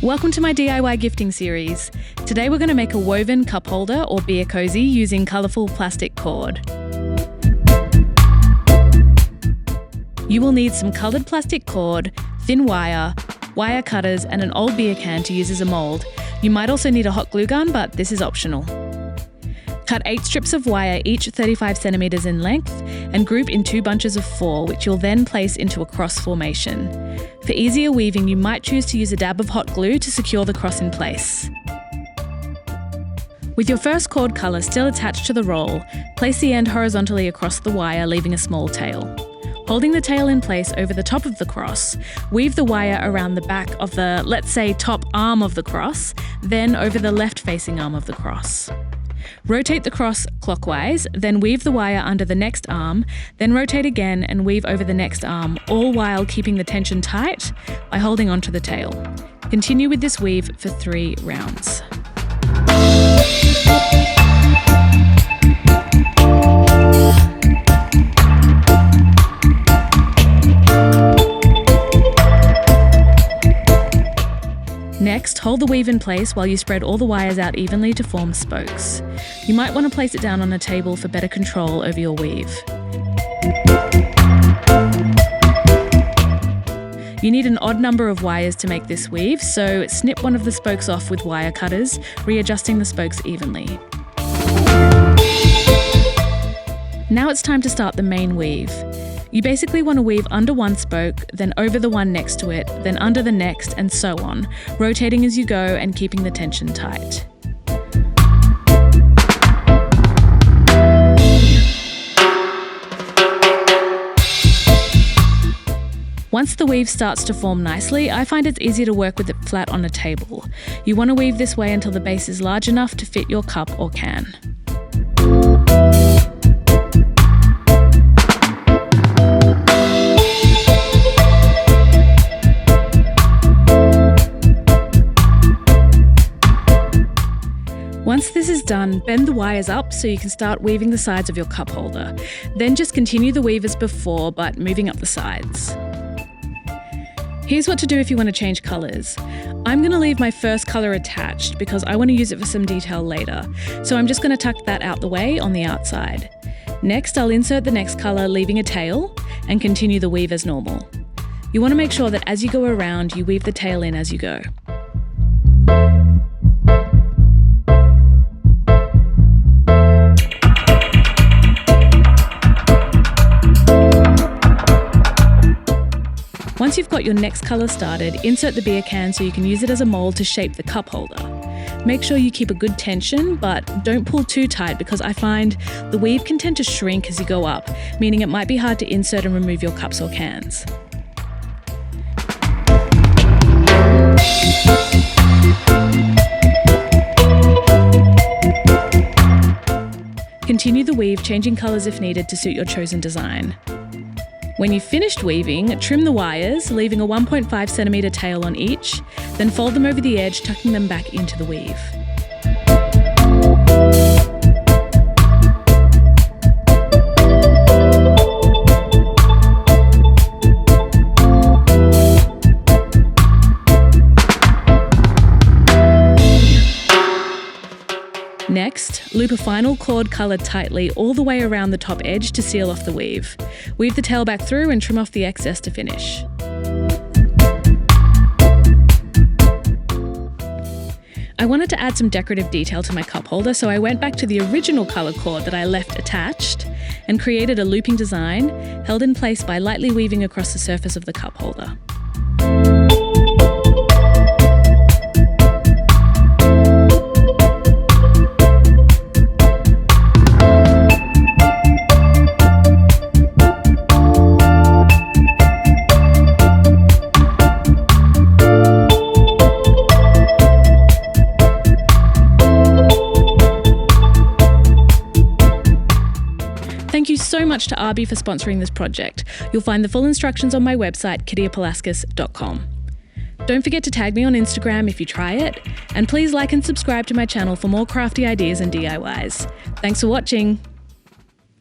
Welcome to my DIY gifting series. Today we're going to make a woven cup holder or beer cozy using colourful plastic cord. You will need some coloured plastic cord, thin wire, wire cutters and an old beer can to use as a mould. You might also need a hot glue gun, but this is optional. Cut 8 strips of wire, each 35 centimetres in length, and group in 2 bunches of 4, which you'll then place into a cross formation. For easier weaving, you might choose to use a dab of hot glue to secure the cross in place. With your first cord colour still attached to the roll, place the end horizontally across the wire, leaving a small tail. Holding the tail in place over the top of the cross, weave the wire around the back of the, let's say, top arm of the cross, then over the left-facing arm of the cross. Rotate the cross clockwise, then weave the wire under the next arm, then rotate again and weave over the next arm, all while keeping the tension tight by holding onto the tail. Continue with this weave for 3 rounds. Next, hold the weave in place while you spread all the wires out evenly to form spokes. You might want to place it down on a table for better control over your weave. You need an odd number of wires to make this weave, so snip one of the spokes off with wire cutters, readjusting the spokes evenly. Now it's time to start the main weave. You basically want to weave under one spoke, then over the one next to it, then under the next, and so on, rotating as you go and keeping the tension tight. Once the weave starts to form nicely, I find it's easier to work with it flat on a table. You want to weave this way until the base is large enough to fit your cup or can. Once this is done, bend the wires up so you can start weaving the sides of your cup holder. Then just continue the weave as before, but moving up the sides. Here's what to do if you want to change colours. I'm going to leave my first colour attached because I want to use it for some detail later, so I'm just going to tuck that out the way on the outside. Next, I'll insert the next colour, leaving a tail, and continue the weave as normal. You want to make sure that as you go around, you weave the tail in as you go. Once you've got your next colour started, insert the beer can so you can use it as a mould to shape the cup holder. Make sure you keep a good tension, but don't pull too tight because I find the weave can tend to shrink as you go up, meaning it might be hard to insert and remove your cups or cans. Continue the weave, changing colours if needed to suit your chosen design. When you've finished weaving, trim the wires, leaving a 1.5 centimetre tail on each, then fold them over the edge, tucking them back into the weave. Next, loop a final cord coloured tightly all the way around the top edge to seal off the weave. Weave the tail back through and trim off the excess to finish. I wanted to add some decorative detail to my cup holder, so I went back to the original colour cord that I left attached and created a looping design held in place by lightly weaving across the surface of the cup holder. Thank you so much to Arby for sponsoring this project. You'll find the full instructions on my website, kittiapalaskis.com. Don't forget to tag me on Instagram if you try it, and please like and subscribe to my channel for more crafty ideas and DIYs. Thanks for watching.